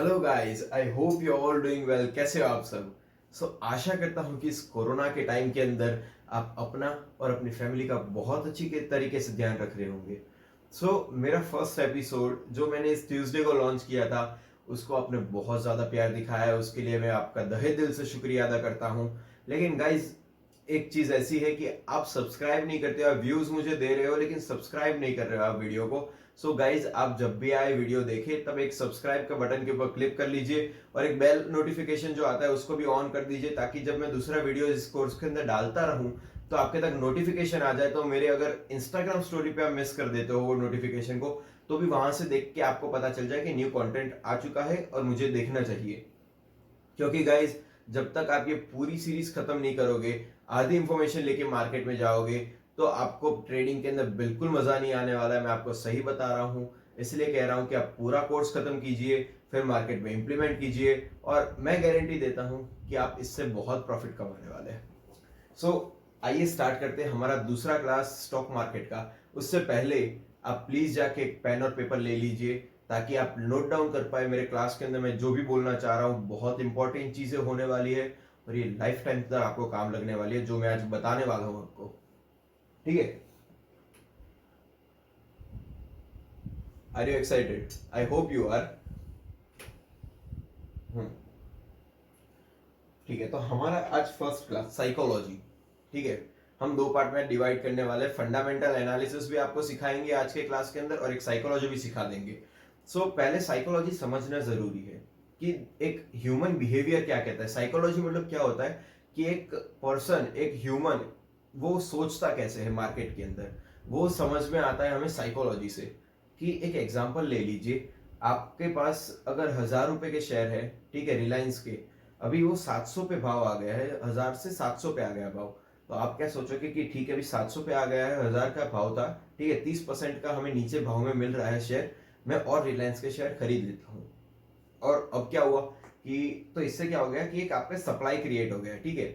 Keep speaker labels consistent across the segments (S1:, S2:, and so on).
S1: Hello guys, I hope you all doing well. कैसे हो आप सब? आशा करता हूँ कि इस कोरोना के टाइम के अंदर आप अपना और अपनी फैमिली का बहुत अच्छी के तरीके से ध्यान रख रहे होंगे। मेरा फर्स्ट एपिसोड जो मैंने इस ट्यूसडे को लॉन्च किया था, उसको आपने बहुत ज़्यादा प्यार दिखाया है, उसके लिए मैं आपका तहे दिल से शुक्रिया अदा करता हूँ। लेकिन गाइज, एक चीज़ ऐसी है कि आप सब्सक्राइब नहीं करते हो। आप व्यूज़ मुझे दे रहे हो लेकिन सब्सक्राइब नहीं कर रहे हो आप वीडियो को। गाइज, आप जब भी आए वीडियो देखें तब एक सब्सक्राइब का बटन के ऊपर क्लिक कर लीजिए और एक बेल नोटिफिकेशन जो आता है उसको भी ऑन कर दीजिए, ताकि जब मैं दूसरा वीडियो इस कोर्स के अंदर डालता रहूं तो आपके तक नोटिफिकेशन आ जाए। तो मेरे अगर इंस्टाग्राम स्टोरी पे आप मिस कर देते हो वो नोटिफिकेशन को, तो भी वहां से देख के आपको पता चल जाए कि न्यू कंटेंट आ चुका है और मुझे देखना चाहिए। क्योंकि गाइज, जब तक आप ये पूरी सीरीज खत्म नहीं करोगे, आधी इंफॉर्मेशन लेके मार्केट में जाओगे, तो आपको ट्रेडिंग के अंदर बिल्कुल मजा नहीं आने वाला है। मैं आपको सही बता रहा हूं, इसलिए कह रहा हूं कि आप पूरा कोर्स खत्म कीजिए, फिर मार्केट में इंप्लीमेंट कीजिए, और मैं गारंटी देता हूं कि आप इससे बहुत प्रॉफिट कमाने वाले हैं। सो आइए स्टार्ट करते हैं हमारा दूसरा क्लास स्टॉक मार्केट का। उससे पहले आप प्लीज जाके एक पेन और पेपर ले लीजिए, ताकि आप नोट डाउन कर पाए मेरे क्लास के अंदर मैं जो भी बोलना चाह रहा हूँ। बहुत इंपॉर्टेंट चीजें होने वाली है और ये लाइफ टाइम तक आपको काम लगने वाली है, जो मैं आज बताने वाला हूँ आपको। ठीक है? Are you excited? I hope you are. ठीक है, तो हमारा आज फर्स्ट क्लास साइकोलॉजी। ठीक है, हम दो पार्ट में डिवाइड करने वाले हैं। फंडामेंटल एनालिसिस भी आपको सिखाएंगे आज के क्लास के अंदर, और एक साइकोलॉजी भी सिखा देंगे। पहले साइकोलॉजी समझना जरूरी है कि एक ह्यूमन बिहेवियर क्या कहता है। साइकोलॉजी मतलब क्या होता है कि एक पर्सन, एक ह्यूमन, वो सोचता कैसे है मार्केट के अंदर, वो समझ में आता है हमें साइकोलॉजी से। कि एक एग्जांपल ले लीजिए, आपके पास अगर 1,000 रुपए के शेयर है, ठीक है, रिलायंस के, अभी वो 700 पे भाव आ गया है, 1,000 से 700 पे आ गया भाव। तो आप क्या सोचोगे कि ठीक है, अभी 700 पे आ गया है, 1,000 का भाव था, ठीक है, 30% का हमें नीचे भाव में मिल रहा है शेयर, मैं और रिलायंस के शेयर खरीद लेता हूँ। और अब क्या हुआ कि तो इससे क्या हो गया कि एक आपका सप्लाई क्रिएट हो गया, ठीक है,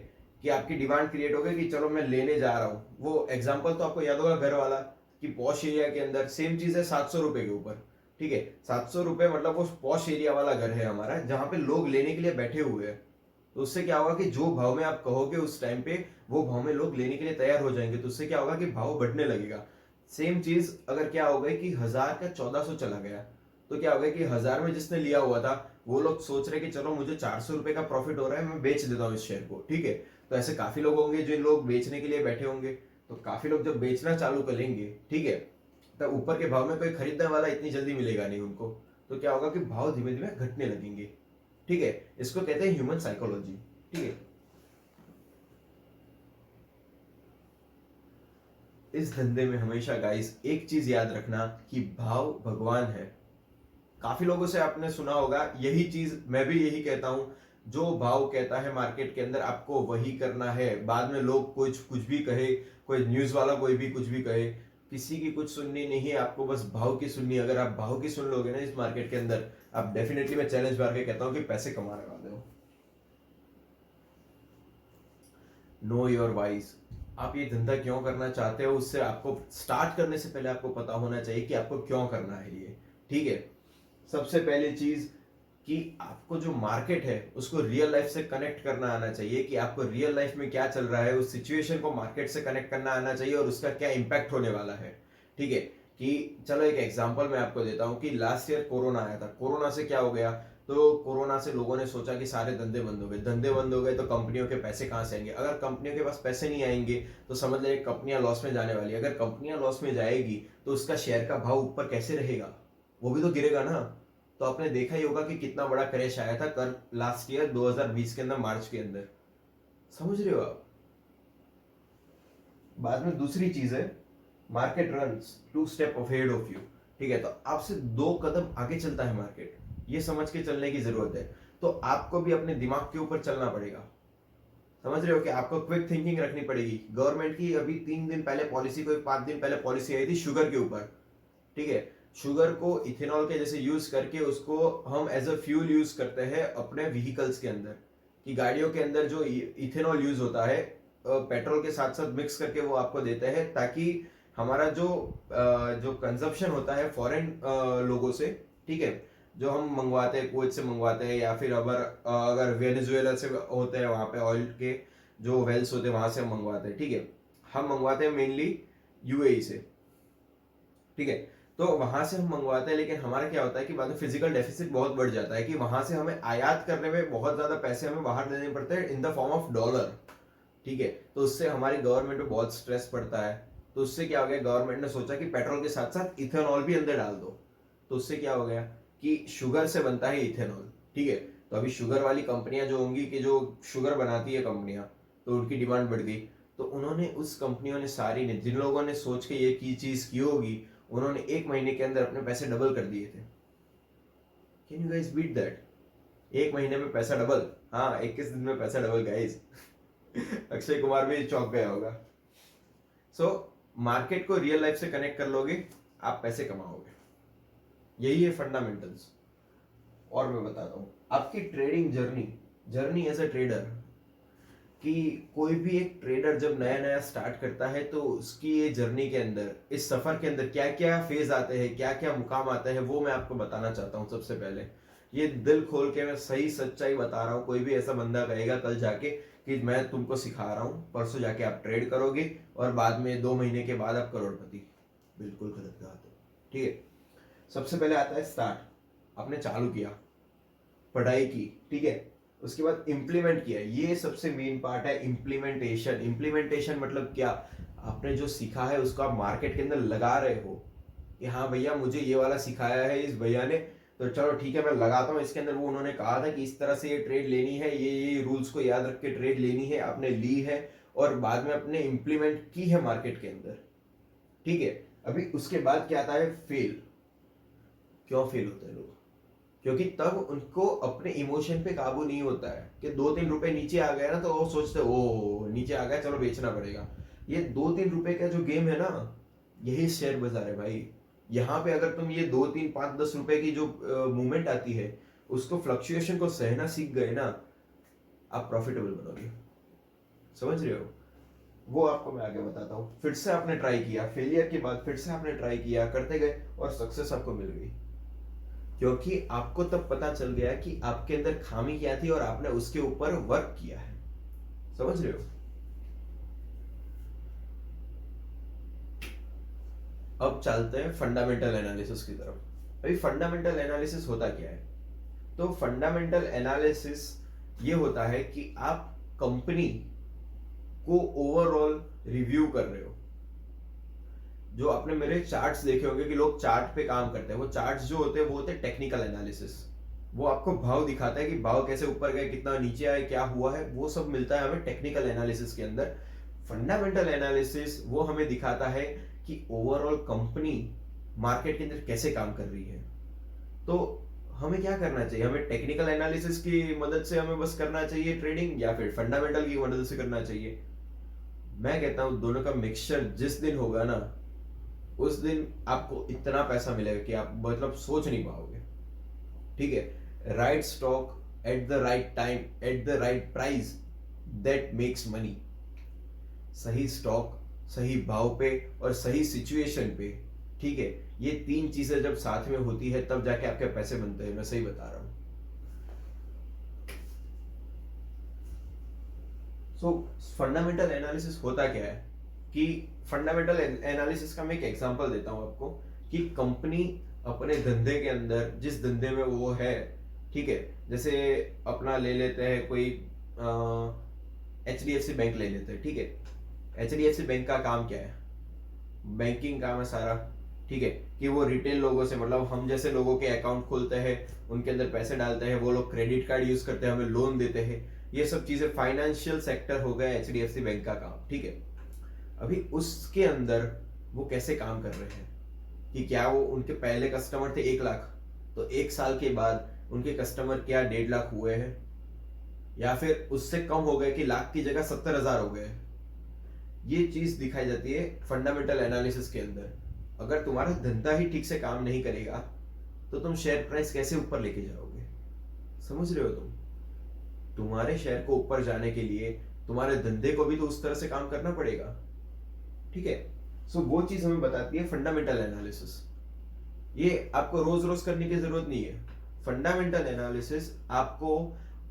S1: कि आपकी डिमांड क्रिएट हो गई कि चलो मैं लेने जा रहा हूँ। वो एग्जाम्पल तो आपको याद होगा घर वाला, कि पॉश एरिया के अंदर सेम चीज है 700 रुपए के ऊपर। ठीक है, 700 रुपए मतलब वो पॉश एरिया वाला घर है हमारा, जहां पे लोग लेने के लिए बैठे हुए हैं। तो उससे क्या होगा कि जो भाव में आप कहोगे उस टाइम पे, वो भाव में लोग लेने के लिए तैयार हो जाएंगे। तो उससे क्या होगा कि भाव बढ़ने लगेगा। सेम चीज अगर क्या हो गई कि 1,000 का 1,400 चला गया, तो क्या हो गया कि 1,000 में जिसने लिया हुआ था, वो लोग सोच रहे कि चलो मुझे 400 रुपए का प्रॉफिट हो रहा है, मैं बेच देता हूँ इस शेयर को। ठीक है, तो ऐसे काफी लोग होंगे जो लोग बेचने के लिए बैठे होंगे। तो काफी लोग जब बेचना चालू करेंगे, ठीक है, तब ऊपर के भाव में कोई खरीदने वाला इतनी जल्दी मिलेगा नहीं उनको। तो क्या होगा कि भाव धीमे धीमे घटने लगेंगे। ठीक है, इसको कहते हैं ह्यूमन साइकोलॉजी। ठीक है, इस धंधे में हमेशा गाइस एक चीज याद रखना कि भाव भगवान है। काफी लोगों से आपने सुना होगा यही चीज, मैं भी यही कहता हूं, जो भाव कहता है मार्केट के अंदर आपको वही करना है। बाद में लोग कुछ कुछ भी कहे, कोई न्यूज वाला कोई भी कुछ भी कहे, किसी की कुछ सुननी नहीं है आपको, बस भाव की सुननी है। अगर आप भाव की सुन लोगे ना इस मार्केट के अंदर, आप डेफिनेटली, मैं चैलेंज मार के कहता हूं कि पैसे कमाने वाले हो। Know your wise. आप ये धंधा क्यों करना चाहते हो, उससे आपको स्टार्ट करने से पहले आपको पता होना चाहिए कि आपको क्यों करना है ये। ठीक है, सबसे पहली चीज कि आपको जो मार्केट है उसको रियल लाइफ से कनेक्ट करना आना चाहिए, कि आपको रियल लाइफ में क्या चल रहा है उस सिचुएशन को मार्केट से कनेक्ट करना आना चाहिए, और उसका क्या इम्पैक्ट होने वाला है। ठीक है, कि चलो एक एग्जांपल मैं आपको देता हूं कि लास्ट ईयर कोरोना आया था। कोरोना से क्या हो गया, तो कोरोना से लोगों ने सोचा कि सारे धंधे बंद हो गए। धंधे बंद हो गए तो कंपनियों के पैसे कहां से आएंगे? अगर कंपनियों के पास पैसे नहीं आएंगे तो समझ लें कंपनियां लॉस में जाने वाली है। अगर कंपनियां लॉस में जाएगी तो उसका शेयर का भाव ऊपर कैसे रहेगा? वो भी तो गिरेगा ना। तो आपने देखा ही होगा कि कितना बड़ा क्रैश आया था कर लास्ट ईयर 2020 के अंदर, मार्च के अंदर। समझ रहे हो आप? बाद में दूसरी चीज है, market runs 2 step ahead of you. ठीक है, तो आपसे 2 कदम आगे चलता है मार्केट, ये समझ के चलने की जरूरत है। तो आपको भी अपने दिमाग के ऊपर चलना पड़ेगा। समझ रहे हो कि आपको क्विक थिंकिंग रखनी पड़ेगी। गवर्नमेंट की अभी 3 दिन पहले पॉलिसी, कोई 5 दिन पहले पॉलिसी आई थी शुगर के ऊपर। ठीक है, शुगर को इथेनॉल के जैसे यूज करके उसको हम एज अ फ्यूल यूज करते हैं अपने व्हीकल्स के अंदर। कि गाड़ियों के अंदर जो इथेनॉल यूज होता है, पेट्रोल के साथ साथ मिक्स करके वो आपको देते हैं, ताकि हमारा जो जो कंजप्शन होता है फॉरेन लोगों से, ठीक है, जो हम मंगवाते हैं, कुवैत से मंगवाते हैं, या फिर अगर वेनेजुएला से होते हैं, वहाँ पे ऑयल के जो वेल्स होते हैं वहां से हम मंगवाते हैं, ठीक है। हम मंगवाते हैं मेनली यूएई से, ठीक है। तो वहां से हम मंगवाते हैं, लेकिन हमारा क्या होता है कि बाद में फिजिकल डेफिसिट बहुत बढ़ जाता है कि वहां से हमें आयात करने में बहुत ज्यादा पैसे हमें बाहर देने पड़ते हैं in the form of dollar, ठीक है। तो उससे हमारी गवर्नमेंट में बहुत स्ट्रेस पड़ता है। तो उससे क्या हो गया, गवर्नमेंट ने सोचा कि पेट्रोल के साथ साथ इथेनॉल भी अंदर डाल दो। तो उससे क्या हो गया कि शुगर से बनता है इथेनॉल, ठीक है। तो अभी शुगर वाली कंपनियां जो होंगी, कि जो शुगर बनाती है कंपनियां, तो उनकी डिमांड बढ़ गई। तो उन्होंने उस कंपनियों ने सारी ने, जिन लोगों ने सोच के ये की चीज की होगी, उन्होंने 1 महीने के अंदर अपने पैसे डबल कर दिए थे। Can you guys beat that? 1 महीने में पैसा डबल, हाँ 21 दिन में पैसा डबल गाइस। अक्षय कुमार भी चौंक गया होगा। सो मार्केट को रियल लाइफ से कनेक्ट कर लोगे, आप पैसे कमाओगे। यही है फंडामेंटल्स। और मैं बताता हूँ आपकी trading journey as a trader, कि कोई भी एक ट्रेडर जब नया नया स्टार्ट करता है, तो उसकी ये जर्नी के अंदर, इस सफर के अंदर क्या क्या फेज आते हैं, क्या क्या मुकाम आते हैं, वो मैं आपको बताना चाहता हूँ। सबसे पहले ये दिल खोल के मैं सही सच्चाई बता रहा हूँ। कोई भी ऐसा बंदा कहेगा कल जाके कि मैं तुमको सिखा रहा हूँ, परसों जाके आप ट्रेड करोगे और बाद में 2 महीने के बाद आप करोड़पति, बिल्कुल गलत बात है, ठीक है। सबसे पहले आता है स्टार्ट। आपने चालू किया, पढ़ाई की, ठीक है। उसके बाद इम्प्लीमेंट किया, ये सबसे मेन पार्ट है इम्प्लीमेंटेशन। इम्प्लीमेंटेशन मतलब क्या, आपने जो सीखा है उसको आप मार्केट के अंदर लगा रहे हो, कि हाँ भैया मुझे ये वाला सिखाया है इस भैया ने, तो चलो ठीक है मैं लगाता हूँ इसके अंदर। वो उन्होंने कहा था कि इस तरह से ये ट्रेड लेनी है, ये रूल्स को याद रख के ट्रेड लेनी है, आपने ली है और बाद में अपने इम्प्लीमेंट की है मार्केट के अंदर, ठीक है। अभी उसके बाद क्या आता है, फेल। क्यों फेल होते हैं लोग? क्योंकि तब उनको अपने इमोशन पे काबू नहीं होता है, कि 2-3 रुपए नीचे आ गया ना, तो वो सोचते ओ नीचे आ गया चलो बेचना पड़ेगा। ये 2-3 रुपए का जो गेम है ना, यही शेयर बाजार है भाई। यहाँ पे अगर तुम ये 2-3-5-10 रुपए की जो मूवमेंट आती है, उसको फ्लक्चुएशन को सहना सीख गए ना, आप प्रॉफिटेबल बनोगे। समझ रहे हो? वो आपको मैं आगे बताता हूँ। फिर से आपने ट्राई किया, फेलियर के बाद फिर से आपने ट्राई किया, करते गए और सक्सेस आपको मिल गई, क्योंकि आपको तब पता चल गया कि आपके अंदर खामी क्या थी और आपने उसके ऊपर वर्क किया है। समझ रहे हो? अब चलते हैं फंडामेंटल एनालिसिस की तरफ। अभी फंडामेंटल एनालिसिस होता क्या है? तो फंडामेंटल एनालिसिस ये होता है कि आप कंपनी को ओवरऑल रिव्यू कर रहे हो। जो आपने मेरे चार्ट्स देखे होंगे कि लोग चार्ट पे काम करते हैं, वो चार्ट्स जो होते हैं वो होते हैं टेक्निकल एनालिसिस। वो आपको भाव दिखाता है कि भाव कैसे ऊपर गए, कितना नीचे आए, क्या हुआ है, वो सब मिलता है हमें टेक्निकल एनालिसिस के अंदर। फंडामेंटल एनालिसिस वो हमें दिखाता है कि ओवरऑल कंपनी मार्केट के अंदर कैसे काम कर रही है। तो हमें क्या करना चाहिए? हमें टेक्निकल एनालिसिस की मदद से हमें बस करना चाहिए ट्रेडिंग, या फिर फंडामेंटल की मदद से करना चाहिए? मैं कहता हूं दोनों का मिक्सचर जिस दिन होगा ना, उस दिन आपको इतना पैसा मिलेगा कि आप मतलब सोच नहीं पाओगे, ठीक है। Right stock at the right time at the right price, that makes money. सही स्टॉक, सही भाव पे और सही सिचुएशन पे, ठीक है। ये 3 चीजें जब साथ में होती है तब जाके आपके पैसे बनते हैं। मैं सही बता रहा हूं। सो फंडामेंटल एनालिसिस होता क्या है, कि फंडामेंटल एनालिसिस का मैं एक एग्जांपल देता हूं आपको, कि कंपनी अपने धंधे के अंदर, जिस धंधे में वो है, ठीक है। जैसे अपना ले लेते हैं कोई HDFC बैंक ले लेते हैं, ठीक है। HDFC बैंक का काम क्या है? बैंकिंग काम है सारा, ठीक है। कि वो रिटेल लोगों से, मतलब हम जैसे लोगों के अकाउंट खोलते हैं, उनके अंदर पैसे डालते हैं, वो लोग क्रेडिट कार्ड यूज करते हैं, हमें लोन देते हैं। ये सब चीजें फाइनेंशियल सेक्टर हो गया HDFC बैंक का काम, ठीक है। अभी उसके अंदर वो कैसे काम कर रहे हैं, कि क्या वो उनके पहले कस्टमर थे 1 लाख, तो 1 साल के बाद उनके कस्टमर क्या 1.5 लाख हुए हैं, या फिर उससे कम हो गए कि लाख की जगह 70,000 हो गए। ये चीज दिखाई जाती है फंडामेंटल एनालिसिस के अंदर। अगर तुम्हारा धंधा ही ठीक से काम नहीं करेगा, तो तुम शेयर प्राइस कैसे ऊपर लेके जाओगे? समझ रहे हो? तुम्हारे शेयर को ऊपर जाने के लिए तुम्हारे धंधे को भी तो उस तरह से काम करना पड़ेगा, ठीक है। सो वो चीज हमें बताती है फंडामेंटल एनालिसिस। ये आपको रोज रोज करने की जरूरत नहीं है। फंडामेंटल एनालिसिस आपको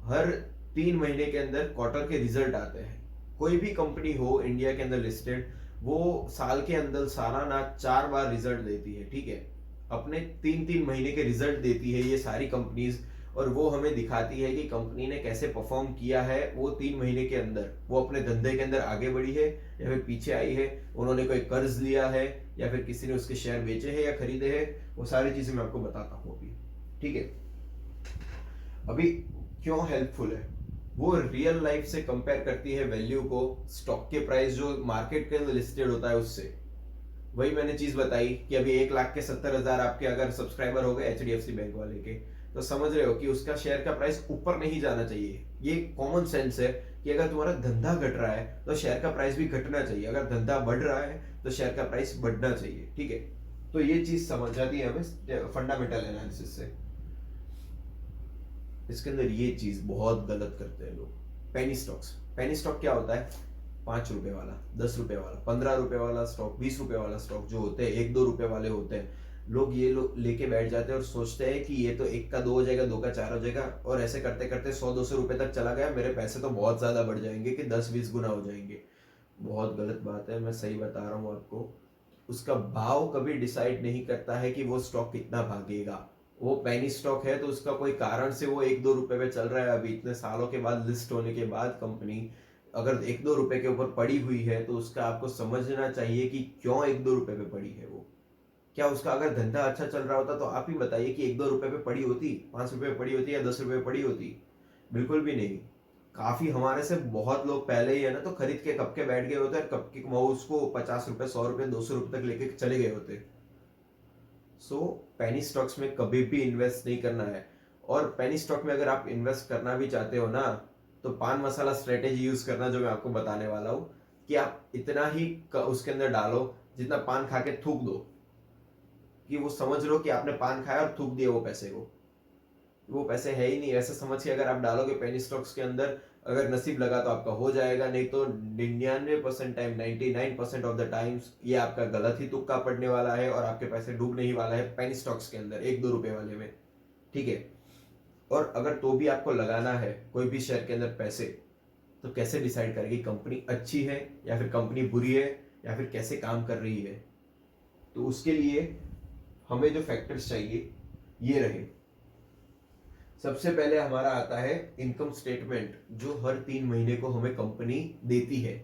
S1: हर 3 महीने के अंदर क्वार्टर के रिजल्ट आते हैं। कोई भी कंपनी हो इंडिया के अंदर लिस्टेड, वो साल के अंदर सालाना 4 बार रिजल्ट देती है, ठीक है। अपने 3-3 महीने के रिजल्ट देती है ये सारी कंपनीज, और वो हमें दिखाती है कि कंपनी ने कैसे परफॉर्म किया है वो 3 महीने के अंदर, वो अपने धंधे के अंदर आगे बढ़ी है या फिर पीछे आई है, उन्होंने कोई कर्ज लिया है या फिर किसी ने उसके शेयर बेचे हैं या खरीदे हैं, वो सारी चीजें मैं आपको बताता हूँ अभी, ठीक है। अभी क्यों हेल्पफुल है, वो रियल लाइफ से कंपेयर करती है वैल्यू को स्टॉक के प्राइस जो मार्केट के अंदर लिस्टेड होता है उससे। वही मैंने चीज बताई कि अभी 1,70,000 आपके अगर सब्सक्राइबर हो गए HDFC बैंक वाले के, तो समझ रहे हो कि उसका शेयर का प्राइस ऊपर नहीं जाना चाहिए। ये कॉमन सेंस है कि अगर तुम्हारा धंधा घट रहा है तो शेयर का प्राइस भी घटना चाहिए, अगर धंधा बढ़ रहा है तो शेयर का प्राइस बढ़ना चाहिए, ठीक है। तो ये चीज समझ जाती है हमें फंडामेंटल एनालिसिस से। इसके अंदर ये चीज बहुत गलत करते हैं लोग, पेनी स्टॉक्स। पेनी स्टॉक क्या होता है? 5 रुपए वाला, 10 रुपए वाला, 15 रुपए वाला स्टॉक, 20 रुपए वाला स्टॉक जो होते हैं, 1-2 रुपए वाले होते हैं, लोग ये लेके बैठ जाते हैं और सोचते हैं कि ये तो 1 का 2 हो जाएगा, 2 का 4 हो जाएगा, और ऐसे करते करते 100-200 रुपए तक चला गया, मेरे पैसे तो बहुत ज्यादा बढ़ जाएंगे कि 10-20 गुना हो जाएंगे। बहुत गलत बात है, मैं सही बता रहा हूँ आपको। उसका भाव कभी डिसाइड नहीं करता है कि वो स्टॉक कितना भागेगा। वो पेनी स्टॉक है तो उसका कोई कारण से वो 1-2 रुपए पे चल रहा है, अभी इतने सालों के बाद लिस्ट होने के बाद कंपनी अगर 1-2 रुपए के ऊपर पड़ी हुई है तो उसका आपको समझना चाहिए कि क्यों 1-2 रुपए पे पड़ी है वो। क्या उसका अगर धंधा अच्छा चल रहा होता तो आप ही बताइए कि 1-2 रुपए पे पड़ी होती, 5 रुपए पे पड़ी होती या 10 रुपए पे पड़ी होती? बिल्कुल भी नहीं। काफी हमारे से बहुत लोग पहले ही है ना तो खरीद के कब के बैठ गए होते हैं, कब के वो उसको 50 रुपए, 100 रुपए, 200 रुपए तक लेके चले गए होते। सो पेनी स्टॉक्स में कभी भी इन्वेस्ट नहीं करना है। और पेनी स्टॉक में अगर आप इन्वेस्ट करना भी चाहते हो ना, तो पान मसाला स्ट्रेटेजी यूज करना, जो मैं आपको बताने वाला हूँ, कि आप इतना ही उसके अंदर डालो जितना पान खा के थूक दो, कि वो समझ लो कि आपने पान खाया और थूक दिया वो पैसे को, वो पैसे है ही नहीं, ऐसा समझ के अगर आप डालोगे पेनी स्टॉक्स के अंदर, अगर नसीब लगा तो आपका हो जाएगा, नहीं तो 99% टाइम, 99% ऑफ द टाइम्स ये आपका गलत ही तुक्का पड़ने वाला है और आपके पैसे डूबने ही वाला है पेनी स्टॉक्स के अंदर 1-2 रुपए वाले में, ठीक है। और अगर तो भी आपको लगाना है कोई भी शेयर के अंदर पैसे, तो कैसे डिसाइड करेगी कंपनी अच्छी है या फिर कंपनी बुरी है या फिर कैसे काम कर रही है? तो उसके लिए हमें जो फैक्टर्स चाहिए ये रहे। सबसे पहले हमारा आता है इनकम स्टेटमेंट, जो हर 3 महीने को हमें कंपनी देती है,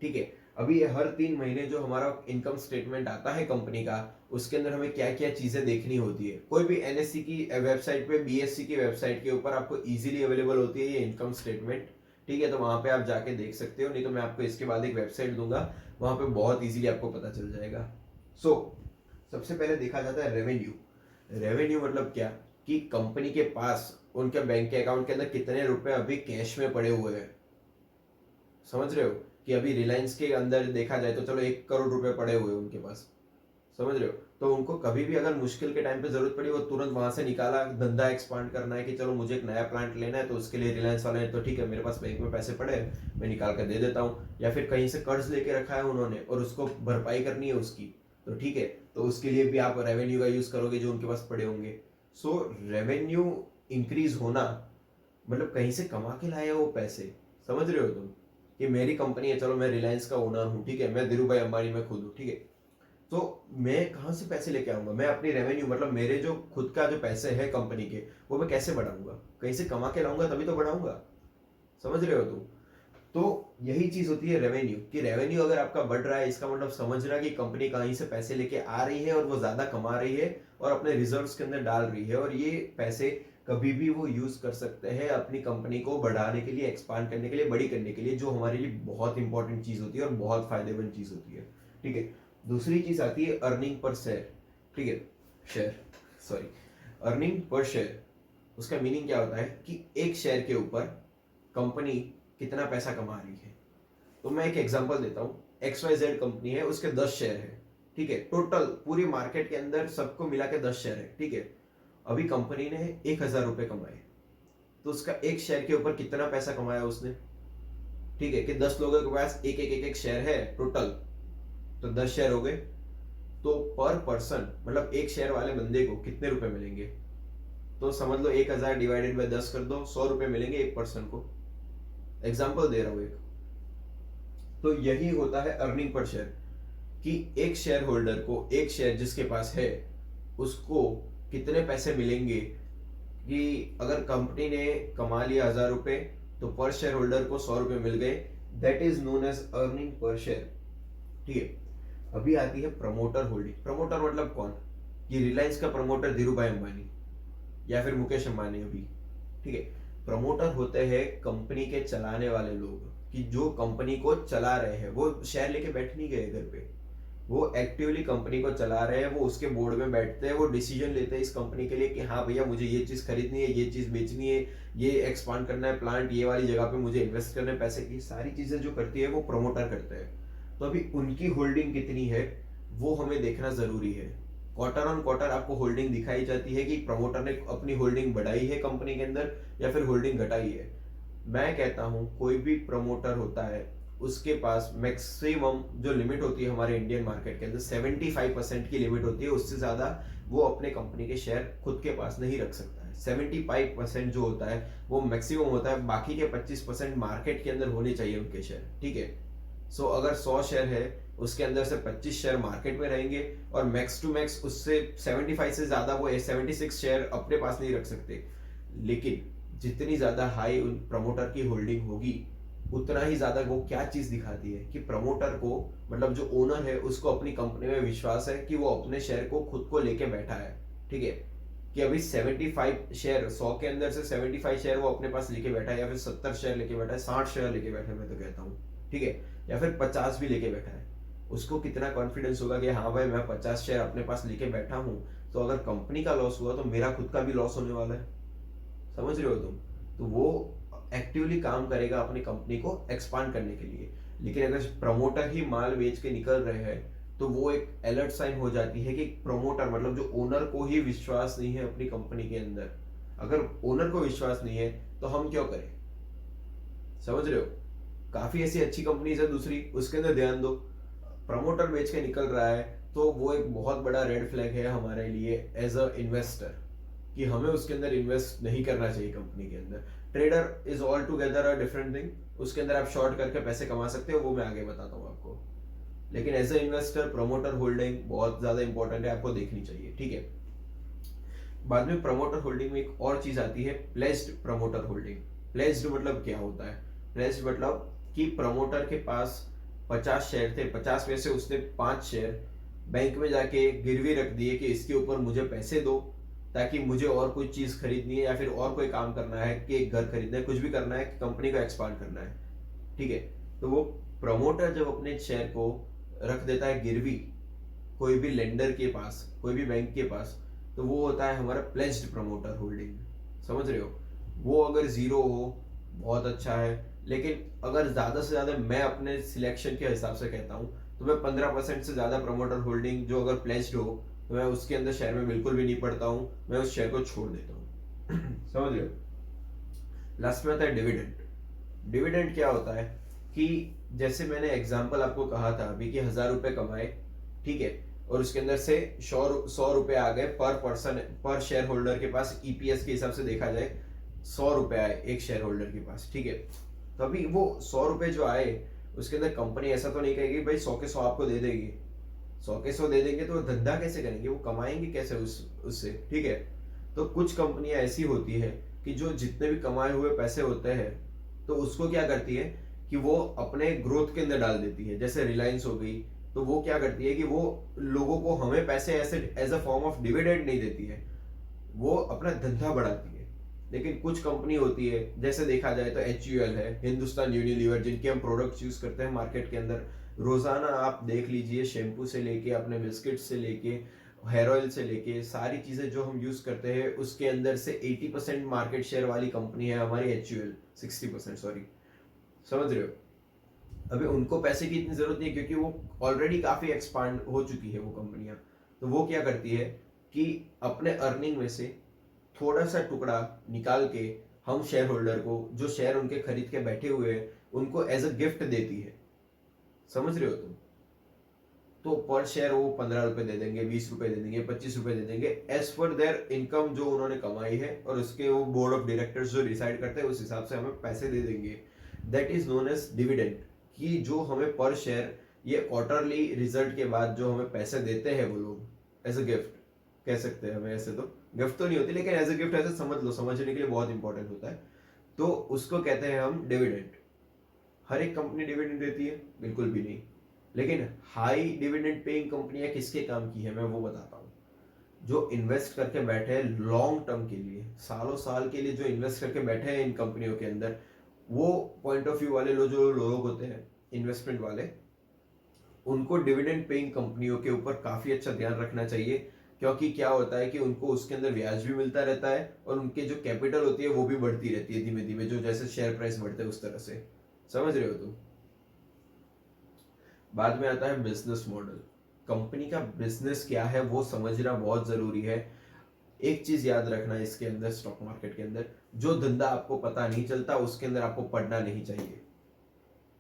S1: ठीक है। अभी ये हर 3 महीने जो हमारा इनकम स्टेटमेंट आता है कंपनी का, उसके अंदर हमें क्या क्या चीजें देखनी होती है। कोई भी NSE की वेबसाइट पे, BSE की वेबसाइट के ऊपर आपको इजीली अवेलेबल होती है ये इनकम स्टेटमेंट, ठीक है। तो वहां पे आप जाके देख सकते हो, नहीं तो मैं आपको इसके बाद एक वेबसाइट दूंगा, वहां पे बहुत इजीली आपको पता चल जाएगा। सबसे पहले देखा जाता है रेवेन्यू। रेवेन्यू मतलब क्या, कि कंपनी के पास उनके बैंक के अकाउंट के अंदर कितने रुपए अभी कैश में पड़े हुए हैं। समझ रहे हो कि अभी रिलायंस के अंदर देखा जाए तो चलो 1 करोड़ रुपए पड़े हुए हैं उनके पास, समझ रहे हो। तो उनको कभी भी अगर मुश्किल के टाइम पे जरूरत पड़ी, वो तुरंत वहां से निकाला, धंधा एक्सपांड करना है कि चलो मुझे एक नया प्लांट लेना है, तो उसके लिए रिलायंस वाले ने तो ठीक है मेरे पास बैंक में पैसे पड़े मैं निकाल कर दे देता हूँ, या फिर कहीं से कर्ज लेके रखा है उन्होंने और उसको भरपाई करनी है उसकी, तो ठीक है, तो उसके लिए भी आप रेवेन्यू का यूज करोगे जो उनके पास पड़े होंगे। सो रेवेन्यू इंक्रीज होना मतलब कहीं से कमा के लाए वो पैसे, समझ रहे हो तुम, कि मेरी कंपनी है, चलो मैं रिलायंस का ओनर हूँ, ठीक है, मैं धीरू भाई अंबानी में खुद हूँ, ठीक है, तो मैं कहाँ से पैसे लेके आऊंगा? मैं अपनी रेवेन्यू मतलब मेरे जो खुद का जो पैसे है कंपनी के, वो मैं कैसे बढ़ाऊंगा? कहीं से कमा के लाऊंगा तभी तो बढ़ाऊंगा, समझ रहे हो तुम। तो यही चीज होती है रेवेन्यू, कि रेवेन्यू अगर आपका बढ़ रहा है इसका मतलब समझना कि कंपनी कहीं से पैसे लेके आ रही है और वो ज्यादा कमा रही है और अपने रिजर्व्स के अंदर डाल रही है, और ये पैसे कभी भी वो यूज कर सकते हैं अपनी कंपनी को बढ़ाने के लिए, एक्सपांड करने के लिए, बड़ी करने के लिए, जो हमारे लिए बहुत इंपॉर्टेंट चीज होती है और बहुत फायदेमंद चीज होती है, ठीक है। दूसरी चीज आती है अर्निंग पर शेयर, ठीक है, share sorry earning per share. उसका मीनिंग क्या होता है कि एक शेयर के ऊपर कंपनी कितना पैसा कमा रही है। तो मैं एक एग्जांपल देता हूँ, XYZ कंपनी है, उसके 10 शेयर है, ठीक है, टोटल पूरी मार्केट के अंदर सबको मिला के 10 शेयर है, ठीक है। अभी कंपनी ने 1,000 रुपए कमाए, तो उसका एक शेयर के ऊपर कितना पैसा कमाया उसने, ठीक है, कि 10 लोगों के पास एक शेयर है टोटल, तो 10 शेयर हो गए, तो पर पर्सन मतलब एक शेयर वाले बंदे को कितने रुपए मिलेंगे? तो समझ लो 1000 डिवाइडेड बाय 10 कर दो, 100 रुपए मिलेंगे एक पर्सन को। एग्जाम्पल दे रहा हूं एक। तो यही होता है अर्निंग पर शेयर, कि एक शेयर होल्डर को, एक शेयर जिसके पास है उसको कितने पैसे मिलेंगे। कि अगर कंपनी ने कमा लिया 1000 रुपए, तो पर शेयर होल्डर को 100 रुपए मिल गए। That is known as earning per share. ठीक है। अभी आती है प्रमोटर होल्डिंग। प्रमोटर मतलब कौन? ये रिलायंस का प्रमोटर धीरू भाई अंबानी या फिर मुकेश अंबानी अभी। ठीक है। प्रमोटर होते हैं कंपनी के चलाने वाले लोग, कि जो कंपनी को चला रहे हैं। वो शेयर लेके बैठ नहीं गए घर पे, वो एक्टिवली कंपनी को चला रहे हैं। वो उसके बोर्ड में बैठते हैं, वो डिसीजन लेते हैं इस कंपनी के लिए कि हाँ भैया मुझे ये चीज खरीदनी है, ये चीज बेचनी है, ये एक्सपांड करना है प्लांट, ये वाली जगह पे मुझे इन्वेस्ट करने पैसे की, सारी चीजें जो करती है वो प्रमोटर करते हैं। तो अभी उनकी होल्डिंग कितनी है वो हमें देखना जरूरी है। क्वार्टर ऑन क्वार्टर आपको होल्डिंग दिखाई जाती है कि प्रमोटर ने अपनी होल्डिंग बढ़ाई है कंपनी के अंदर या फिर होल्डिंग घटाई है। मैं कहता हूं कोई भी प्रमोटर होता है उसके पास मैक्सिमम जो लिमिट होती है हमारे इंडियन मार्केट के अंदर 75% की लिमिट होती है। उससे ज्यादा वो अपने कंपनी के शेयर खुद के पास नहीं रख सकता है। 75% जो होता है वो मैक्सिमम होता है। बाकी के 25% मार्केट के अंदर होने चाहिए उनके शेयर। ठीक है। सो अगर 100 शेयर है, उसके अंदर से 25 शेयर मार्केट में रहेंगे और मैक्स टू मैक्स उससे 75 से ज्यादा वो 76 शेयर अपने पास नहीं रख सकते। लेकिन जितनी ज्यादा हाई उन प्रमोटर की होल्डिंग होगी, उतना ही ज्यादा वो क्या चीज दिखाती है कि प्रमोटर को, मतलब जो ओनर है उसको अपनी कंपनी में विश्वास है कि वो अपने शेयर को खुद को लेके बैठा है। ठीक है। कि अभी 75 शेयर, 100 के अंदर से 75 शेयर वो अपने पास लेके बैठा है, या फिर 70 शेयर लेके बैठा है, 60 शेयर लेके बैठा है मैं तो कहता हूँ। ठीक है। या फिर 50 भी लेके बैठा है। उसको कितना कॉन्फिडेंस होगा कि हाँ भाई मैं 50 शेयर अपने पास लेके बैठा हूँ, तो अगर कंपनी का लॉस हुआ तो मेरा खुद का भी लॉस होने वाला है। समझ रहे हो तुम? तो वो एक्टिवली काम करेगा अपनी कंपनी को एक्सपांड करने के लिए। लेकिन अगर प्रमोटर ही माल बेच के निकल रहे हैं, तो वो एक अलर्ट साइन हो जाती है कि प्रमोटर मतलब जो ओनर को ही विश्वास नहीं है अपनी कंपनी के अंदर। अगर ओनर को विश्वास नहीं है तो हम क्यों करें? समझ रहे हो? काफी ऐसी अच्छी कंपनीज है दूसरी, उसके अंदर ध्यान दो। प्रमोटर बेच के निकल रहा है तो वो एक बहुत बड़ा रेड फ्लैग है हमारे लिए एज अ इन्वेस्टर, कि हमें उसके अंदर इन्वेस्ट नहीं करना चाहिए कंपनी के अंदर। Trader is all together a different thing. उसके अंदर आप शॉर्ट करके पैसे कमा सकते हो, वो मैं आगे बताता हूँ आपको। लेकिन as a investor promoter holding बहुत ज्यादा इंपॉर्टेंट है, आपको देखनी चाहिए। ठीक है। बाद में प्रमोटर होल्डिंग में एक और चीज आती है, प्लेस्ड प्रमोटर होल्डिंग। प्लेस्ड मतलब क्या होता है? प्लेस्ड मतलब कि प्रमोटर के पास 50 शेयर थे, 50 में से उसने 5 शेयर बैंक में जाके गिरवी रख दिए कि इसके ऊपर मुझे पैसे दो, ताकि मुझे और कोई चीज खरीदनी है या फिर और कोई काम करना है, कि एक घर खरीदना है, कुछ भी करना है, कि कंपनी को एक्सपांड करना है। ठीक है। तो वो प्रमोटर जब अपने शेयर को रख देता है गिरवी कोई भी लेंडर के पास, कोई भी बैंक के पास, तो वो होता है हमारा प्लेज्ड प्रमोटर होल्डिंग। समझ रहे हो? वो अगर जीरो हो बहुत अच्छा है, लेकिन अगर ज्यादा से ज्यादा मैं अपने सिलेक्शन के हिसाब से कहता हूँ, तो मैं 15% से ज्यादा प्रमोटर होल्डिंग जो अगर प्लेज्ड हो, तो मैं उसके अंदर शेयर में बिल्कुल भी नहीं पड़ता हूँ, मैं उस शेयर को छोड़ देता हूँ। समझ रहे हो? लास्ट में आता है डिविडेंड। डिविडेंड क्या होता है? कि जैसे मैंने एग्जांपल आपको कहा था अभी कि 1000 रुपए कमाए, ठीक है, और उसके अंदर से 100 रुपए आ गए पर पर्सन, पर शेयर होल्डर के पास। ईपीएस के हिसाब से देखा जाए 100 रुपए आए एक शेयर होल्डर के पास। ठीक है। तो अभी वो 100 रुपए जो आए, उसके अंदर कंपनी ऐसा तो नहीं कहेगी भाई 100 के 100 आपको दे देगी। 100 के 100 दे देंगे तो वो धंधा कैसे करेंगे, वो कमाएंगे कैसे उससे? ठीक है। तो कुछ कंपनियां ऐसी होती है कि जो जितने भी कमाए हुए पैसे होते हैं, तो उसको क्या करती है कि वो अपने ग्रोथ के अंदर डाल देती है। जैसे रिलायंस हो गई, तो वो क्या करती है कि वो लोगों को, हमें पैसे ऐसे as a form of dividend नहीं देती है, वो अपना धंधा बढ़ाती है। लेकिन कुछ कंपनी होती है, जैसे देखा जाए तो HUL है, हिंदुस्तान यूनिलीवर, जिनके हम प्रोडक्ट्स यूज करते हैं मार्केट के अंदर। रोजाना आप देख लीजिए, शैम्पू से लेके अपने बिस्किट से लेके हेयर ऑयल से लेके सारी चीजें जो हम यूज करते हैं, उसके अंदर से 80% मार्केट शेयर वाली कंपनी है हमारी HUL। 60% सॉरी। समझ रहे हो? अभी उनको पैसे की इतनी जरूरत नहीं है, क्योंकि वो ऑलरेडी काफी एक्सपांड हो चुकी है वो कंपनियां। तो वो क्या करती है कि अपने अर्निंग में से थोड़ा सा टुकड़ा निकाल के हम शेयर होल्डर को, जो शेयर उनके खरीद के बैठे हुए हैं, उनको एज अ गिफ्ट देती है। समझ रहे हो तुम? तो पर शेयर वो 15 रुपए दे देंगे, 20 रुपए दे देंगे, 25 रुपए दे देंगे, एज पर देयर इनकम जो उन्होंने कमाई है, और उसके वो बोर्ड ऑफ डायरेक्टर्स जो डिसाइड करते हैं उस हिसाब से हमें पैसे दे देंगे। That is known as dividend, कि जो हमें पर शेयर ये क्वार्टरली रिजल्ट के बाद जो हमें पैसे देते हैं वो लोग एज अ गिफ्ट कह सकते हैं हमें। ऐसे तो गिफ्ट तो नहीं होती, लेकिन एज अ गिफ्ट ऐसे समझ लो, समझने के लिए बहुत इंपॉर्टेंट होता है। तो उसको कहते हैं हम डिविडेंड। हर एक कंपनी डिविडेंड देती है? बिल्कुल भी नहीं। लेकिन हाई डिविडेंड पेइंग कंपनियां किसके काम की है मैं वो बताता हूँ। जो इन्वेस्ट करके बैठे हैं लॉन्ग टर्म के लिए, सालों साल के लिए जो इन्वेस्ट करके बैठे हैं इन कंपनियों के अंदर, वो पॉइंट ऑफ व्यू वाले जो लोग होते हैं इन्वेस्टमेंट वाले, उनको डिविडेंड पेइंग कंपनियों के ऊपर काफी अच्छा ध्यान रखना चाहिए। क्योंकि क्या होता है कि उनको उसके अंदर ब्याज भी मिलता रहता है, और उनके जो कैपिटल होती है वो भी बढ़ती रहती है धीमे धीमे, जो जैसे शेयर प्राइस बढ़ते हैं उस तरह से। समझ रहे हो तुम? बाद में आता है बिजनेस मॉडल। कंपनी का बिजनेस क्या है वो समझना बहुत जरूरी है। एक चीज याद रखना इसके अंदर, स्टॉक मार्केट के अंदर जो धंधा आपको पता नहीं चलता उसके अंदर आपको पढ़ना नहीं चाहिए।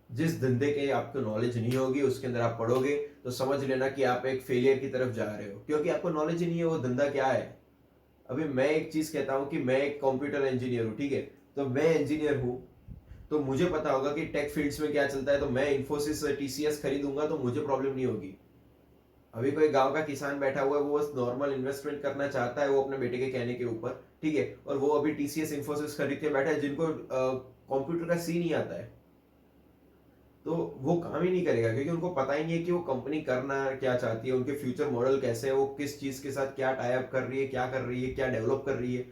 S1: जिस धंधे के आपको नॉलेज नहीं होगी उसके अंदर आप पढ़ोगे तो समझ लेना कि आप एक फेलियर की तरफ जा रहे हो, क्योंकि आपको नॉलेज ही नहीं है वो धंधा क्या है। अभी मैं एक चीज कहता हूँ कि मैं एक कंप्यूटर इंजीनियर हूँ, ठीक है, तो मैं इंजीनियर हूँ तो मुझे पता होगा कि टेक फील्ड्स में क्या चलता है, तो मैं इन्फोसिस टीसीएस खरीदूंगा तो मुझे प्रॉब्लम नहीं होगी। अभी कोई गांव का किसान बैठा हुआ है, वो बस नॉर्मल इन्वेस्टमेंट करना चाहता है वो अपने बेटे के कहने के ऊपर, ठीक है, और वो अभी टीसीएस इन्फोसिस खरीद के बैठा है, जिनको कंप्यूटर का सी नहीं आता है, तो वो काम ही नहीं करेगा, क्योंकि उनको पता ही नहीं है कि वो कंपनी करना क्या चाहती है, उनके फ्यूचर मॉडल कैसे है, वो किस चीज के साथ क्या टाई अप कर रही है, क्या कर रही है, क्या डेवलप कर रही है,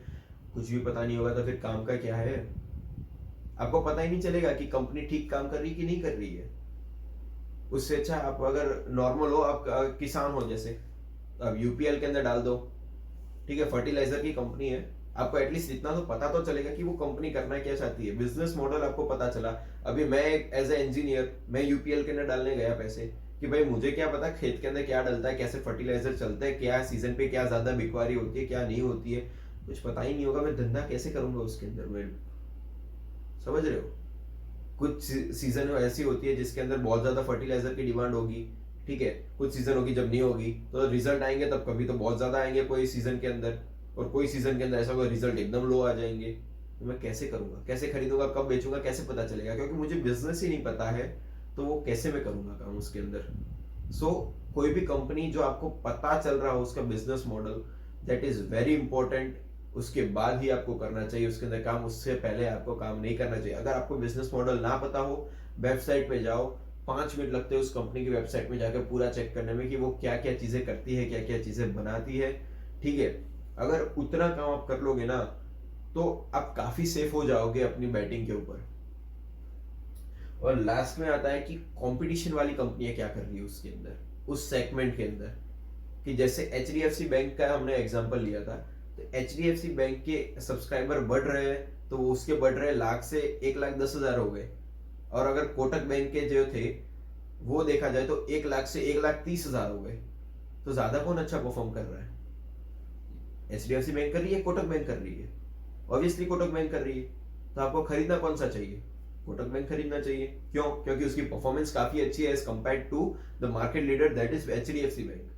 S1: कुछ भी पता नहीं होगा तो फिर काम का क्या है। आपको पता ही नहीं चलेगा कि कंपनी ठीक काम कर रही है कि नहीं कर रही है। उससे अच्छा आप अगर नॉर्मल हो, आप किसान हो जैसे, अब यूपीएल के अंदर डाल दो, ठीक है, फर्टिलाइजर की कंपनी है, आपको एटलीस्ट इतना तो पता तो चलेगा कि वो कंपनी करना क्या चाहती है, बिजनेस मॉडल आपको पता चला। अभी मैं एज ए इंजीनियर मैं यूपीएल के अंदर डालने गया पैसे, कि भाई मुझे क्या पता खेत के अंदर क्या डलता है, कैसे फर्टिलाइजर चलता है, क्या सीजन पे क्या ज्यादा बिकवारी होती है क्या नहीं होती है, कुछ पता ही नहीं होगा, मैं धंधा कैसे करूंगा उसके अंदर मैं। समझ रहे हो? कुछ सीजन ऐसी होती है जिसके अंदर बहुत ज्यादा फर्टिलाइजर की डिमांड होगी, ठीक है, कुछ सीजन होगी जब नहीं होगी, तो रिजल्ट आएंगे तब कभी तो बहुत ज्यादा आएंगे कोई सीजन के अंदर, और कोई सीजन के अंदर ऐसा कोई रिजल्ट एकदम लो आ जाएंगे। तो मैं कैसे करूंगा, कैसे खरीदूंगा, कब बेचूंगा, कैसे पता चलेगा, क्योंकि मुझे बिजनेस ही नहीं पता है, तो वो कैसे मैं करूंगा काम उसके अंदर। सो कोई भी कंपनी जो आपको पता चल रहा हो उसका business model, that is very important, उसके बाद ही आपको करना चाहिए उसके अंदर काम, उससे पहले आपको काम नहीं करना चाहिए। अगर आपको बिजनेस मॉडल ना पता हो, वेबसाइट पे जाओ, 5 मिनट लगते हैं उस कंपनी की वेबसाइट में जाकर पूरा चेक करने में कि वो क्या क्या चीजें करती है, क्या क्या चीजें बनाती है, ठीक है। अगर उतना काम आप कर लोगे ना तो आप काफी सेफ हो जाओगे अपनी बैटिंग के ऊपर। और लास्ट में आता है कि कंपटीशन वाली कंपनियां क्या कर रही है उसके अंदर, उस सेगमेंट के अंदर, कि जैसे एचडीएफसी बैंक का हमने एग्जांपल लिया था, तो एचडीएफसी बैंक के सब्सक्राइबर बढ़ रहे हैं तो उसके बढ़ रहे लाख से 1,10,000 हो गए, और अगर कोटक बैंक के जो थे वो देखा जाए तो 1,00,000 से 1,30,000 हो गए। तो ज्यादा कौन अच्छा परफॉर्म कर रहा है? एचडीएफसी बैंक कर रही है, कोटक बैंक कर रही है? ऑब्वियसली कोटक बैंक कर रही है। तो आपको खरीदना कौन सा चाहिए? कोटक बैंक खरीदना चाहिए। क्यों? क्योंकि उसकी परफॉर्मेंस काफी अच्छी है as compared to the market leader that is HDFC bank.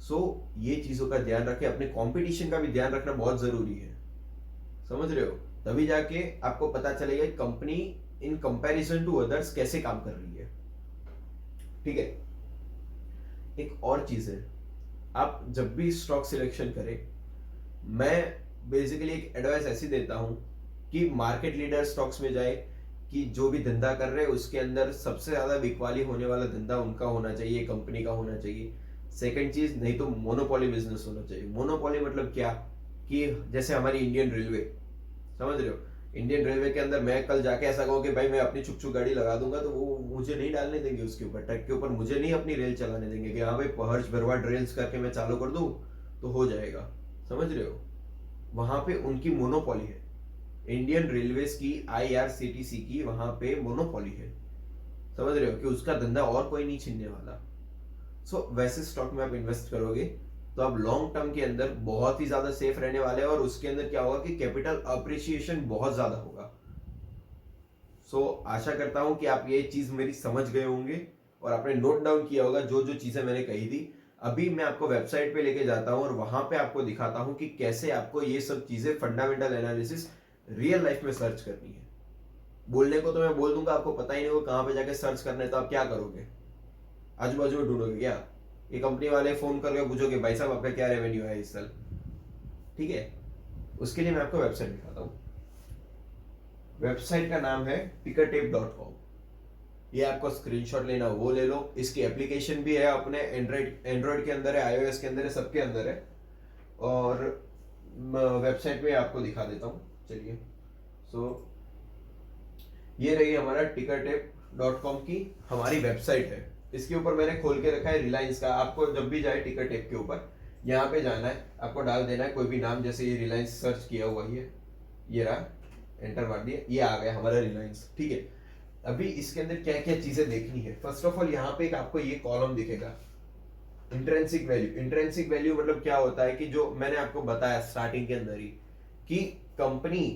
S1: So ये चीजों का ध्यान रखें, अपने कंपटीशन का भी ध्यान रखना बहुत जरूरी है। समझ रहे हो? तभी जाके आपको पता चलेगा company in comparison to others कैसे काम कर रही है, ठीक है। एक और चीज है, आप जब भी स्टॉक सिलेक्शन करें, मैं बेसिकली एक एडवाइस ऐसी देता हूं कि मार्केट लीडर स्टॉक्स में जाए, कि जो भी धंधा कर रहे हैं उसके अंदर सबसे ज्यादा बिकवाली होने वाला धंधा उनका होना चाहिए, कंपनी का होना चाहिए। सेकंड चीज, नहीं तो मोनोपोली बिजनेस होना चाहिए। मोनोपोली मतलब क्या, कि जैसे हमारी इंडियन रेलवे, समझ रहे हो, इंडियन रेलवे के अंदर मैं कल जाके ऐसा कहूँ कि भाई मैं अपनी छुक छुक गाड़ी लगा दूंगा, तो वो मुझे नहीं डालने देंगे उसके ऊपर, ट्रक के ऊपर मुझे नहीं अपनी रेल चलाने देंगे कि हाँ भाई हर्ष भरवाड़ रेल्स करके मैं चालू कर दूं तो हो जाएगा। समझ रहे हो? वहां पे उनकी मोनोपोली है, इंडियन रेलवेज की, आईआरसीटीसी की वहां पे मोनोपोली है। समझ रहे हो कि उसका धंधा और कोई नहीं छीनने वाला। सो वैसे स्टॉक में आप इन्वेस्ट करोगे तो आप लॉन्ग टर्म के अंदर बहुत ही ज्यादा सेफ रहने वाले हैं, और उसके अंदर क्या होगा कि कैपिटल अप्रिसिएशन बहुत ज्यादा होगा। सो आशा करता हूं कि आप ये चीज मेरी समझ गए होंगे और आपने नोट डाउन किया होगा जो जो चीजें मैंने कही थी। अभी मैं आपको वेबसाइट पे लेके जाता हूँ और वहां पे आपको दिखाता हूँ कि कैसे आपको ये सब चीजें फंडामेंटल एनालिसिस रियल लाइफ में सर्च करनी है। बोलने को तो मैं बोल दूंगा, आपको पता ही नहीं होगा कहाँ पे जाके सर्च करना है, तो आप क्या करोगे? आजू बाजू में ढूंढोगे क्या? ये कंपनी वाले फोन करके पूछोगे भाई साहब आपका क्या रेवेन्यू है इस साल? ठीक है, उसके लिए मैं आपको वेबसाइट दिखाता हूँ। वेबसाइट का नाम है tickertape.com। ये आपको स्क्रीनशॉट लेना वो ले लो। इसकी एप्लीकेशन भी है, अपने एंड्रॉइड के अंदर है, iOS के अंदर है, सबके अंदर है। और वेबसाइट पे आपको दिखा देता हूँ, चलिए। सो ये रही हमारा tickertape.com की हमारी वेबसाइट है। इसके ऊपर मैंने खोल के रखा है रिलायंस का। आपको जब भी जाए टिकरटेप के ऊपर यहाँ पे जाना है, आपको डाल देना है कोई भी नाम, जैसे ये रिलायंस सर्च किया हुआ ही है, ये रहा, एंटर मार दिया, ये आ गया हमारा रिलायंस। ठीक है, अभी इसके अंदर क्या क्या चीजें देखनी है। फर्स्ट ऑफ ऑल यहाँ पे एक आपको ये कॉलम दिखेगा, इंट्रेंसिक वैल्यू। इंट्रेंसिक वैल्यू मतलब क्या होता है कि जो मैंने आपको बताया स्टार्टिंग के अंदर ही, कि कंपनी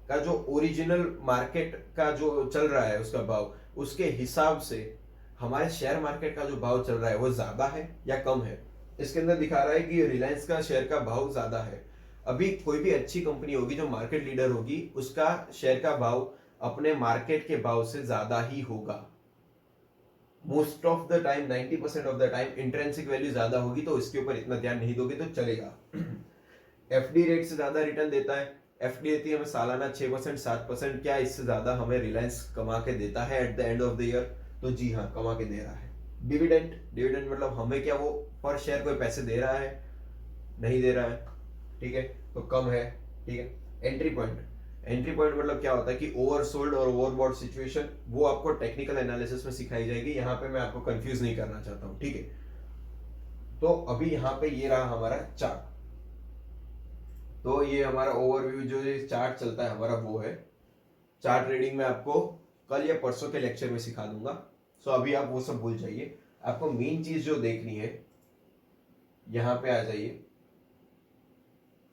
S1: का जो ओरिजिनल मार्केट का जो चल रहा है उसका भाव, उसके हिसाब से हमारे शेयर मार्केट का जो भाव चल रहा है वो ज्यादा है या कम है। इसके अंदर दिखा रहा है कि रिलायंस का शेयर का भाव ज्यादा है। अभी कोई भी अच्छी कंपनी होगी जो मार्केट लीडर होगी, उसका शेयर का भाव अपने मार्केट के भाव से ज्यादा ही होगा। Most of the time, 90% of the time intrinsic value ज्यादा होगी, तो इसके ऊपर इतना ध्यान नहीं दोगे तो चलेगा। एफडी रेट से ज्यादा रिटर्न देता है। एफडी देती है हमें सालाना 6% 7%। क्या इससे ज्यादा हमें रिलायंस कमा के देता है at the end of the year? तो जी हाँ, कमा के दे रहा है। डिविडेंड, डिविडेंड मतलब हमें क्या वो पर शेयर कोई पैसे दे रहा है? नहीं दे रहा है, ठीक है, तो कम है। ठीक है, एंट्री पॉइंट, एंट्री पॉइंट मतलब क्या होता है कि ओवरसोल्ड और ओवरबॉट सिचुएशन, वो आपको टेक्निकल एनालिसिस में सिखाई जाएगी, यहाँ पे मैं आपको कंफ्यूज नहीं करना चाहता हूँ। ठीक है, तो अभी यहाँ पे ये रहा हमारा चार्ट। तो ये हमारा ओवरव्यू जो ये चार्ट चलता है हमारा वो है। चार्ट रीडिंग में आपको कल या परसों के लेक्चर में सिखा दूंगा। सो अभी आप वो सब भूल जाइए। आपको मेन चीज जो देखनी है, यहाँ पे आ जाइए,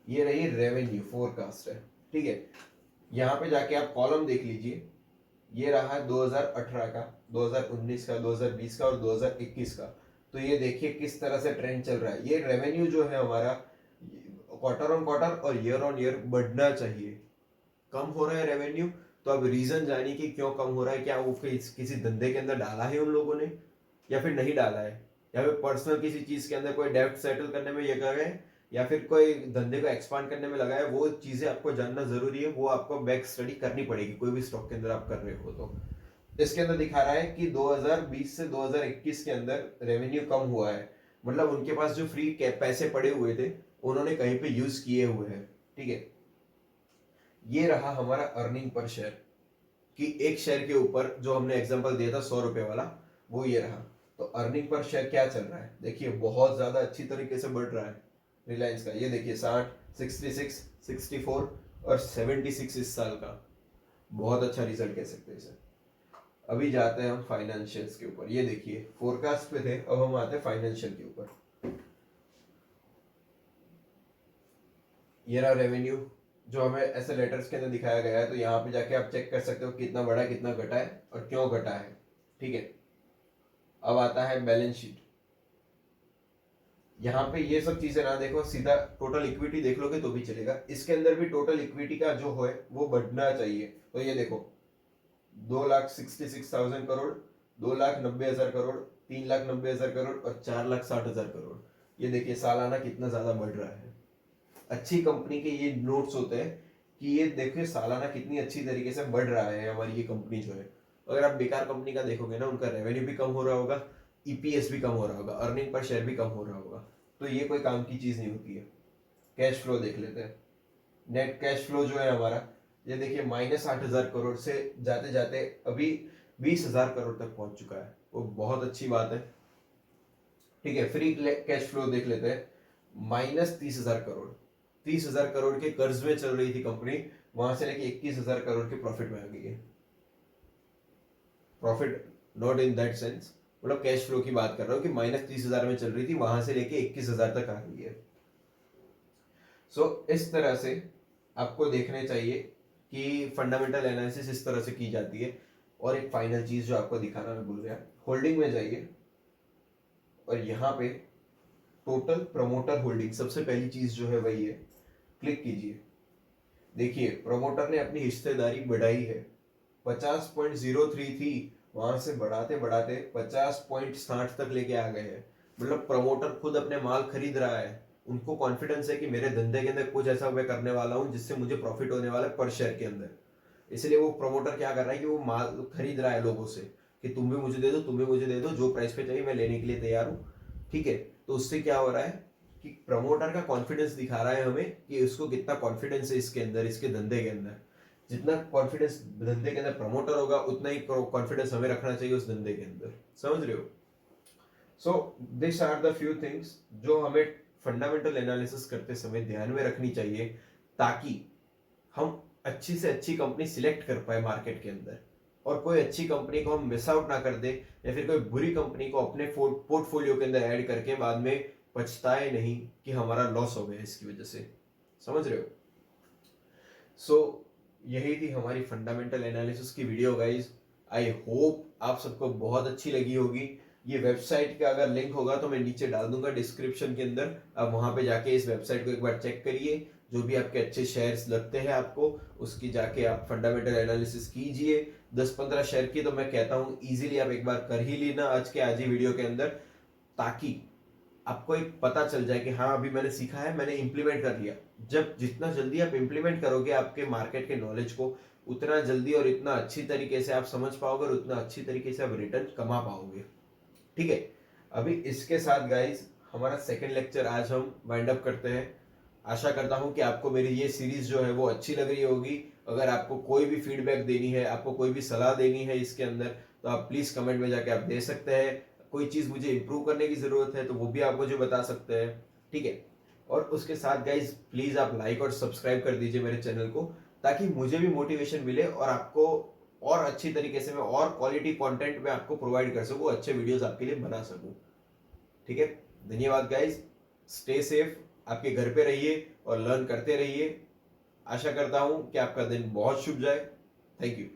S1: ये रही रेवेन्यू फोरकास्ट है। ठीक है, यहाँ पे जाके आप कॉलम देख लीजिए, ये रहा 2018 का, 2019 का, 2020 का और 2021 का। तो ये देखिए किस तरह से ट्रेंड चल रहा है। ये रेवेन्यू जो है हमारा क्वार्टर ऑन क्वार्टर और ईयर ऑन ईयर बढ़ना चाहिए। कम हो रहा है रेवेन्यू, तो अब रीजन जानिए कि क्यों कम हो रहा है। क्या वो किसी धंधे के अंदर डाला है उन लोगों ने, या फिर नहीं डाला है, या फिर पर्सनल किसी चीज के अंदर कोई डेब्ट सेटल करने में ये कर रहे हैं, या फिर कोई धंधे को एक्सपांड करने में लगा है। वो चीजें आपको जानना जरूरी है, वो आपको बैक स्टडी करनी पड़ेगी कोई भी स्टॉक के अंदर आप कर रहे हो तो। इसके अंदर दिखा रहा है कि 2020 से 2021 के अंदर रेवेन्यू कम हुआ है, मतलब उनके पास जो फ्री पैसे पड़े हुए थे उन्होंने कहीं पे यूज किए हुए हैं। ठीक है, ये रहा हमारा अर्निंग पर शेयर, कि एक शेयर के ऊपर जो हमने एग्जांपल दिया था 100 रुपए वाला, वो ये रहा। तो अर्निंग पर शेयर क्या चल रहा है, देखिए बहुत ज्यादा अच्छी तरीके से बढ़ रहा है रिलायंस का। ये देखिए 60, 66, 64 और 76 इस साल का। बहुत अच्छा रिजल्ट कह सकते हैं इसे। अभी जाते हैं हम फाइनेंशियल्स के ऊपर। ये देखिए फोरकास्ट पे थे, अब हम आते हैं फाइनेंशियल के ऊपर। ये रहा रेवेन्यू जो हमें ऐसे लेटर्स के अंदर दिखाया गया है। तो यहाँ पे जाके आप चेक कर सकते हो कितना बढ़ा, कितना घटा है और क्यों घटा है। ठीक है, अब आता है बैलेंस शीट। यहाँ पे ये सब चीजें ना देखो, सीधा टोटल इक्विटी देख लोगे तो भी चलेगा। इसके अंदर भी टोटल इक्विटी का जो है वो बढ़ना चाहिए। तो ये देखो 2,66,000 करोड़, 2,90,000 करोड़, 3,90,000 करोड़ और 4,60,000 करोड़। ये देखिए सालाना कितना ज्यादा बढ़ रहा है। अच्छी कंपनी के ये नोट्स होते हैं कि ये देखिए सालाना कितनी अच्छी तरीके से बढ़ रहा है हमारी ये कंपनी जो है। अगर आप बेकार कंपनी का देखोगे ना, उनका रेवेन्यू भी कम हो रहा होगा, ईपीएस भी कम हो रहा होगा, अर्निंग पर शेयर भी कम हो रहा होगा, तो ये कोई काम की चीज नहीं होती है। कैश फ्लो देख लेते हैं। नेट कैश फ्लो जो है हमारा, ये देखिए -8,000 करोड़ से जाते जाते अभी 20,000 करोड़ तक पहुंच चुका है, वो बहुत अच्छी बात है। ठीक है, फ्री कैश फ्लो देख लेते हैं, -30,000 करोड़। 30,000 करोड़ के कर्ज में चल रही थी कंपनी, वहां से लेके 21,000 करोड़ के प्रॉफिट में आ गई है। Profit not in that sense, मतलब कैश फ्लो की बात कर रहा हूँ कि -30,000 में चल रही थी, वहां से लेके 21,000 तक आ गई है। सो इस तरह से आपको देखने चाहिए कि फंडामेंटल एनालिसिस इस तरह से की जाती है। और एक फाइनल चीज जो आपको दिखाना मैं भूल गया, होल्डिंग में जाइए और यहाँ पे टोटल प्रमोटर होल्डिंग सबसे पहली चीज जो है वही है, क्लिक कीजिए। देखिए प्रमोटर ने अपनी हिस्सेदारी बढ़ाई है, 50.03 थी, वहां से बढ़ाते बढ़ाते 50.60 तक लेके आ गए हैं। मतलब प्रमोटर खुद अपने माल खरीद रहा है, उनको कॉन्फिडेंस है कि मेरे धंधे के अंदर कुछ ऐसा मैं करने वाला हूँ जिससे मुझे प्रॉफिट होने वाला है पर शेयर के अंदर। इसलिए वो प्रमोटर क्या कर रहा है कि वो माल खरीद रहा है लोगों से कि तुम भी मुझे दे दो, तुम भी मुझे दे दो, जो प्राइस पे चाहिए मैं लेने के लिए तैयार हूँ। ठीक है, तो उससे क्या हो रहा है कि प्रमोटर का कॉन्फिडेंस दिखा रहा है हमें कि उसको कितना कॉन्फिडेंस है इसके अंदर, इसके धंधे के अंदर। जितना कॉन्फिडेंस धंधे के अंदर प्रमोटर होगा उतना ही कॉन्फिडेंस हमें रखना चाहिए उस धंधे के अंदर। समझ रहे हो? So this are the few things जो हमें फंडामेंटल एनालिसिस करते समय ध्यान में रखनी चाहिए, ताकि हम अच्छी से अच्छी कंपनी सिलेक्ट कर पाए मार्केट के अंदर, और कोई अच्छी कंपनी को हम मिस आउट ना कर दे, या फिर कोई बुरी कंपनी को अपने पोर्टफोलियो के अंदर ऐड करके बाद में पछताए नहीं कि हमारा लॉस हो गया इसकी वजह से। समझ रहे हो? सो यही थी हमारी फंडामेंटल एनालिसिस की वीडियो गाइज। आई होप आप सबको बहुत अच्छी लगी होगी। ये वेबसाइट का अगर लिंक होगा तो मैं नीचे डाल दूंगा डिस्क्रिप्शन के अंदर, आप वहां पे जाके इस वेबसाइट को एक बार चेक करिए। जो भी आपके अच्छे शेयर्स लगते हैं आपको, उसकी जाके आप फंडामेंटल एनालिसिस कीजिए। 10-15 शेयर की तो मैं कहता हूँ इजीली आप एक बार कर ही लेना आज ही वीडियो के अंदर, ताकि आपको एक पता चल जाए कि हाँ अभी मैंने सीखा है, मैंने इंप्लीमेंट कर लिया। जब जितना जल्दी आप इंप्लीमेंट करोगे आपके मार्केट के नॉलेज को, उतना जल्दी और इतना अच्छी तरीके से आप समझ पाओगे और उतना अच्छी तरीके से आप रिटर्न कमा पाओगे। ठीक है, अभी इसके साथ गाइस हमारा सेकंड लेक्चर आज हम वाइंड अप करते हैं। आशा करता हूं कि आपको मेरी ये सीरीज जो है वो अच्छी लग रही होगी। अगर आपको कोई भी फीडबैक देनी है, आपको कोई भी सलाह देनी है इसके अंदर, तो आप प्लीज कमेंट में जाके आप दे सकते हैं। कोई चीज मुझे इंप्रूव करने की जरूरत है तो वो भी आप मुझे बता सकते हैं। ठीक है, और उसके साथ गाइज प्लीज आप लाइक और सब्सक्राइब कर दीजिए मेरे चैनल को, ताकि मुझे भी मोटिवेशन मिले और आपको और अच्छी तरीके से मैं और क्वालिटी कंटेंट में आपको प्रोवाइड कर सकूं, अच्छे वीडियोस आपके लिए बना सकूं। ठीक है, धन्यवाद गाइज, स्टे सेफ, आपके घर पे रहिए और लर्न करते रहिए। आशा करता हूं कि आपका दिन बहुत शुभ जाए। Thank you.